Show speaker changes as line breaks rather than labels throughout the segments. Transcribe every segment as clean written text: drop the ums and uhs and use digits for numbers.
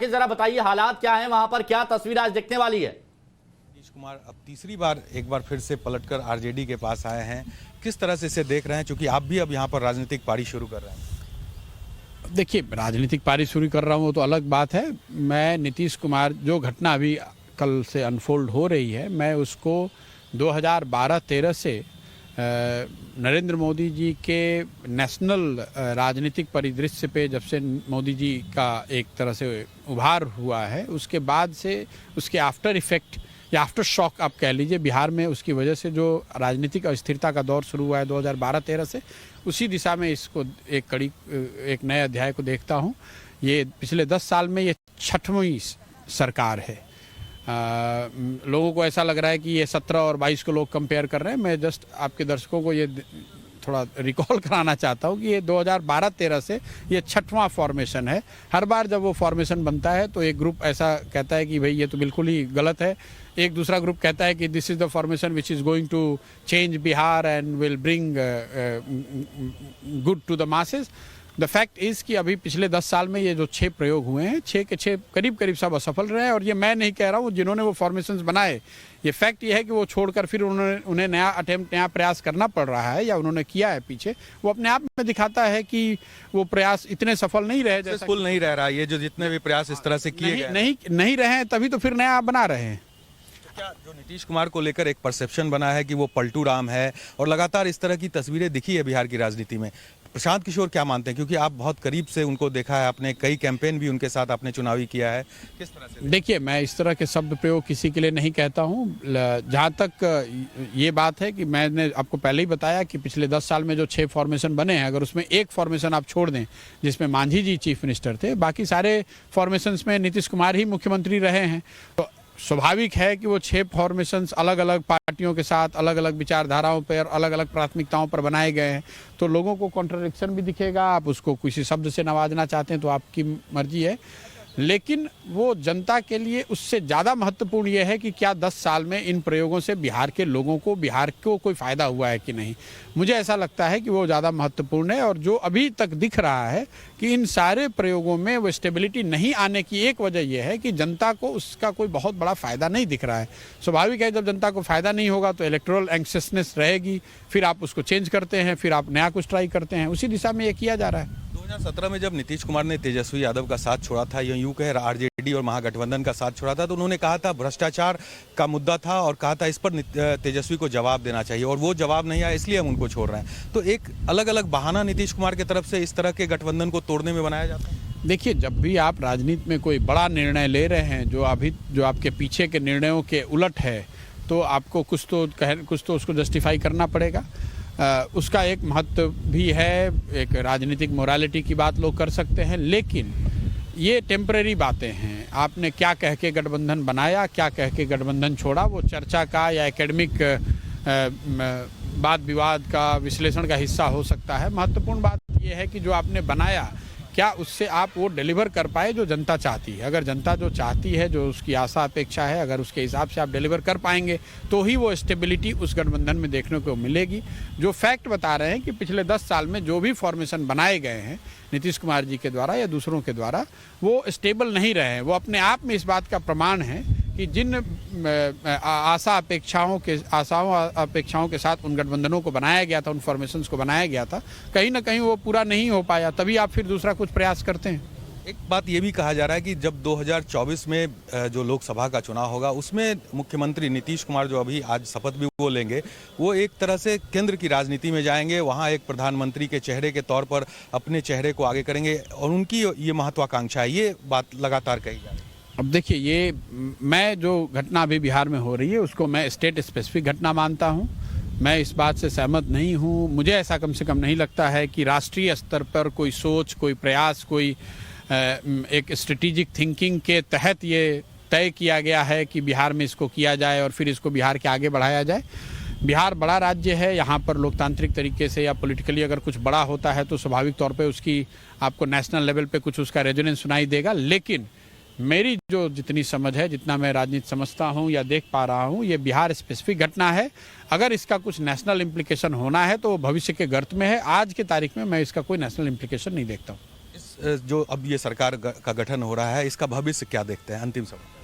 जरा बताइए हालात क्या हैं वहां पर, क्या तस्वीर आज देखने वाली है?
नीतीश कुमार अब तीसरी बार एक बार फिर से पलटकर आरजेडी के पास आए हैं। किस तरह से इसे देख रहे हैं, क्योंकि आप भी अब यहाँ पर राजनीतिक पारी शुरू कर रहे हैं?
देखिए, राजनीतिक पारी शुरू कर रहा हूँ वो तो अलग बात है। मैं नीतीश कुमार, जो घटना अभी कल से अनफोल्ड हो रही है, मैं उसको 2012-13 से नरेंद्र मोदी जी के नेशनल राजनीतिक परिदृश्य पे जब से मोदी जी का एक तरह से उभार हुआ है, उसके बाद से उसके आफ्टर इफेक्ट या आफ्टर शॉक आप कह लीजिए, बिहार में उसकी वजह से जो राजनीतिक अस्थिरता का दौर शुरू हुआ है 2012-13 से, उसी दिशा में इसको एक नए अध्याय को देखता हूँ। ये पिछले 10 साल में ये 6वीं सरकार है। लोगों को ऐसा लग रहा है कि ये 17 और 22 को लोग कंपेयर कर रहे हैं। मैं जस्ट आपके दर्शकों को ये थोड़ा रिकॉल कराना चाहता हूँ कि ये 2012-13 से ये 6वां फॉर्मेशन है। हर बार जब वो फॉर्मेशन बनता है तो एक ग्रुप ऐसा कहता है कि भाई ये तो बिल्कुल ही गलत है, एक दूसरा ग्रुप कहता है कि this is the formation which is going to change Bihar and will bring good to the masses. The fact is कि अभी पिछले 10 साल में ये जो 6 प्रयोग हुए हैं, 6 के 6 करीब करीब सब असफल रहे हैं। और ये मैं नहीं कह रहा हूँ, जिन्होंने वो फॉर्मेशंस बनाए, ये फैक्ट ये है कि वो छोड़कर फिर उन्हें नया अटेम्प्ट, नया प्रयास करना पड़ रहा है या उन्होंने किया है पीछे। वो अपने आप में दिखाता है कि वो प्रयास इतने सफल नहीं रहे,
सक्सेसफुल नहीं रह रहा। ये जो जितने भी प्रयास इस तरह से किए गए
नहीं रहे हैं, तभी तो फिर नया बना रहे हैं।
क्या जो नीतीश कुमार को लेकर एक परसेप्शन बना है कि वो पलटू राम है, और लगातार इस तरह की तस्वीरें दिखी है बिहार की राजनीति में, प्रशांत किशोर क्या मानते हैं? क्योंकि आप बहुत करीब से उनको देखा है, आपने कई कैंपेन भी उनके साथ आपने चुनावी किया है, किस तरह से?
देखिए, मैं इस तरह के शब्द प्रयोग किसी के लिए नहीं कहता हूँ। जहाँ तक ये बात है कि मैंने आपको पहले ही बताया कि पिछले 10 साल में जो 6 फॉर्मेशन बने हैं, अगर उसमें एक फॉर्मेशन आप छोड़ दें जिसमें मांझी जी चीफ मिनिस्टर थे, बाकी सारे फॉर्मेशंस में नीतीश कुमार ही मुख्यमंत्री रहे हैं। तो स्वाभाविक है कि वो 6 फॉर्मेशंस अलग अलग पार्टियों के साथ, अलग अलग विचारधाराओं पर, अलग अलग प्राथमिकताओं पर बनाए गए हैं। तो लोगों को कॉन्ट्रडिक्शन भी दिखेगा। आप उसको किसी शब्द से नवाजना चाहते हैं तो आपकी मर्जी है, लेकिन वो जनता के लिए उससे ज़्यादा महत्वपूर्ण ये है कि क्या 10 साल में इन प्रयोगों से बिहार के लोगों को, बिहार को कोई फ़ायदा हुआ है कि नहीं। मुझे ऐसा लगता है कि वो ज़्यादा महत्वपूर्ण है। और जो अभी तक दिख रहा है कि इन सारे प्रयोगों में वो स्टेबिलिटी नहीं आने की एक वजह यह है कि जनता को उसका कोई बहुत बड़ा फ़ायदा नहीं दिख रहा है। स्वाभाविक है, जब जनता को फ़ायदा नहीं होगा तो इलेक्टोरल एंक्सियसनेस रहेगी, फिर आप उसको चेंज करते हैं, फिर आप नया कुछ ट्राई करते हैं। उसी दिशा में ये किया जा रहा है।
2017 में जब नीतीश कुमार ने तेजस्वी यादव का साथ छोड़ा था, यूं कहे आरजेडी और महागठबंधन का साथ छोड़ा था, तो उन्होंने कहा था भ्रष्टाचार का मुद्दा था और कहा था इस पर तेजस्वी को जवाब देना चाहिए, और वो जवाब नहीं आया, इसलिए हम उनको छोड़ रहे हैं। तो एक अलग अलग बहाना नीतीश कुमार की तरफ से इस तरह के गठबंधन को तोड़ने में बनाया जाता है।
देखिए, जब भी आप राजनीति में कोई बड़ा निर्णय ले रहे हैं जो आपके पीछे के निर्णयों के उलट है, तो आपको कुछ तो उसको जस्टिफाई करना पड़ेगा। उसका एक महत्व भी है, एक राजनीतिक मोरालिटी की बात लोग कर सकते हैं, लेकिन ये टेम्परेरी बातें हैं। आपने क्या कह के गठबंधन बनाया, क्या कह के गठबंधन छोड़ा, वो चर्चा का या एकेडमिक वाद विवाद का, विश्लेषण का हिस्सा हो सकता है। महत्वपूर्ण बात ये है कि जो आपने बनाया, क्या उससे आप वो डिलीवर कर पाए जो जनता चाहती है। अगर जनता जो चाहती है, जो उसकी आशा अपेक्षा है, अगर उसके हिसाब से आप डिलीवर कर पाएंगे तो ही वो स्टेबिलिटी उस गठबंधन में देखने को मिलेगी। जो फैक्ट बता रहे हैं कि पिछले 10 साल में जो भी फॉर्मेशन बनाए गए हैं नीतीश कुमार जी के द्वारा या दूसरों के द्वारा, वो स्टेबल नहीं रहे हैं। वो अपने आप में इस बात का प्रमाण है कि जिन आशाओं अपेक्षाओं के साथ उन गठबंधनों को बनाया गया था, उन फॉर्मेशंस को बनाया गया था, कहीं ना कहीं वो पूरा नहीं हो पाया। तभी आप फिर दूसरा कुछ प्रयास करते हैं।
एक बात ये भी कहा जा रहा है कि जब 2024 में जो लोकसभा का चुनाव होगा, उसमें मुख्यमंत्री नीतीश कुमार जो अभी आज शपथ भी वो लेंगे, वो एक तरह से केंद्र की राजनीति में जाएंगे, वहाँ एक प्रधानमंत्री के चेहरे के तौर पर अपने चेहरे को आगे करेंगे, और उनकी ये महत्वाकांक्षा है। ये बात लगातार कही जा रही है।
अब देखिए, ये मैं जो घटना अभी बिहार में हो रही है उसको मैं स्टेट स्पेसिफिक घटना मानता हूँ। मैं इस बात से सहमत नहीं हूँ। मुझे ऐसा कम से कम नहीं लगता है कि राष्ट्रीय स्तर पर कोई सोच, कोई प्रयास, कोई एक स्ट्रेटेजिक थिंकिंग के तहत ये तय किया गया है कि बिहार में इसको किया जाए और फिर इसको बिहार के आगे बढ़ाया जाए। बिहार बड़ा राज्य है, यहाँ पर लोकतांत्रिक तरीके से या पॉलिटिकली अगर कुछ बड़ा होता है तो स्वाभाविक तौर पे उसकी आपको नेशनल लेवल पे कुछ उसका रेजोनेंस सुनाई देगा। लेकिन मेरी जो जितनी समझ है, जितना मैं राजनीति समझता हूँ या देख पा रहा हूँ, ये बिहार स्पेसिफिक घटना है। अगर इसका कुछ नेशनल इम्प्लीकेशन होना है तो वो भविष्य के गर्त में है। आज की तारीख में मैं इसका कोई नेशनल इम्प्लीकेशन नहीं देखता हूँ।
इस जो अब ये सरकार का गठन हो रहा है, इसका भविष्य क्या देखते हैं अंतिम समय?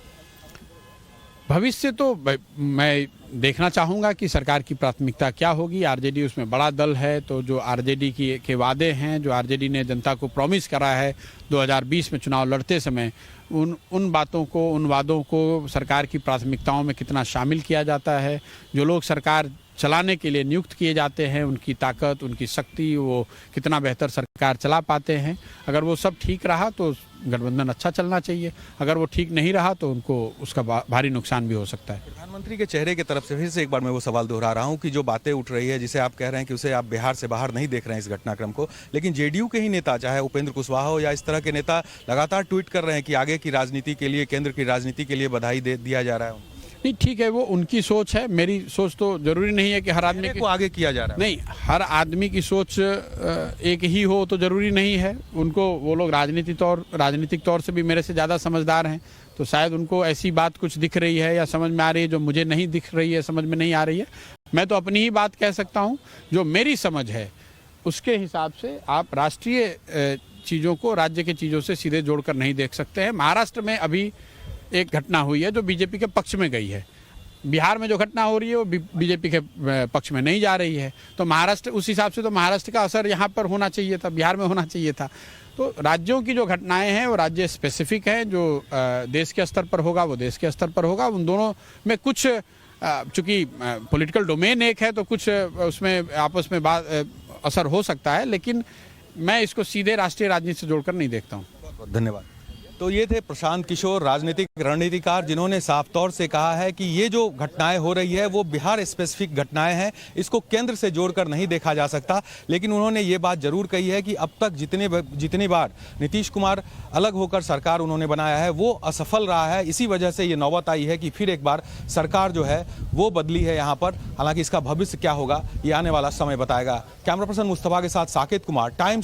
भविष्य तो मैं देखना चाहूँगा कि सरकार की प्राथमिकता क्या होगी। आरजेडी उसमें बड़ा दल है, तो जो आरजेडी के वादे हैं, जो आरजेडी ने जनता को प्रॉमिस करा है 2020 में चुनाव लड़ते समय, उन बातों को, उन वादों को सरकार की प्राथमिकताओं में कितना शामिल किया जाता है। जो लोग सरकार चलाने के लिए नियुक्त किए जाते हैं, उनकी ताकत, उनकी शक्ति, वो कितना बेहतर सरकार चला पाते हैं। अगर वो सब ठीक रहा तो गठबंधन अच्छा चलना चाहिए, अगर वो ठीक नहीं रहा तो उनको उसका भारी नुकसान भी हो सकता है।
प्रधानमंत्री के चेहरे की तरफ से फिर से एक बार मैं वो सवाल दोहरा रहा हूँ कि जो बातें उठ रही है, जिसे आप कह रहे हैं कि उसे आप बिहार से बाहर नहीं देख रहे हैं इस घटनाक्रम को, लेकिन जेडीयू के ही नेता, चाहे उपेंद्र कुशवाहा हो या इस तरह के नेता, लगातार ट्वीट कर रहे हैं कि आगे की राजनीति के लिए, केंद्र की राजनीति के लिए बधाई दिया जा रहा है।
नहीं, ठीक है, वो उनकी सोच है। मेरी सोच तो जरूरी नहीं है कि हर आदमी
को आगे किया जा रहा है।
नहीं, हर आदमी की सोच एक ही हो तो जरूरी नहीं है। उनको, वो लोग राजनीतिक तौर से भी मेरे से ज़्यादा समझदार हैं, तो शायद उनको ऐसी बात कुछ दिख रही है या समझ में आ रही है जो मुझे नहीं दिख रही है, समझ में नहीं आ रही है। मैं तो अपनी ही बात कह सकता हूँ, जो मेरी समझ है उसके हिसाब से आप राष्ट्रीय चीज़ों को राज्य के चीज़ों से सीधे जोड़कर नहीं देख सकते हैं। महाराष्ट्र में अभी एक घटना हुई है जो बीजेपी के पक्ष में गई है, बिहार में जो घटना हो रही है वो बीजेपी के पक्ष में नहीं जा रही है, तो महाराष्ट्र, उस हिसाब से तो महाराष्ट्र का असर यहाँ पर होना चाहिए था, बिहार में होना चाहिए था। तो राज्यों की जो घटनाएं हैं वो राज्य स्पेसिफिक हैं, जो देश के स्तर पर होगा वो देश के स्तर पर होगा। उन दोनों में कुछ, चूंकि पॉलिटिकल डोमेन एक है तो कुछ उसमें आपस में असर हो सकता है, लेकिन मैं इसको सीधे राष्ट्रीय राजनीति से जोड़कर नहीं देखता हूँ।
बहुत बहुत धन्यवाद। तो ये थे प्रशांत किशोर, राजनीतिक रणनीतिकार, जिन्होंने साफ तौर से कहा है कि ये जो घटनाएं हो रही है वो बिहार स्पेसिफिक घटनाएं हैं, इसको केंद्र से जोड़कर नहीं देखा जा सकता। लेकिन उन्होंने ये बात जरूर कही है कि अब तक जितनी बार नीतीश कुमार अलग होकर सरकार उन्होंने बनाया है वो असफल रहा है। इसी वजह से ये नौबत आई है कि फिर एक बार सरकार जो है वो बदली है यहाँ पर। हालांकि इसका भविष्य क्या होगा ये आने वाला समय बताएगा। कैमरा पर्सन मुस्तफा के साथ साकेत कुमार, टाइम्स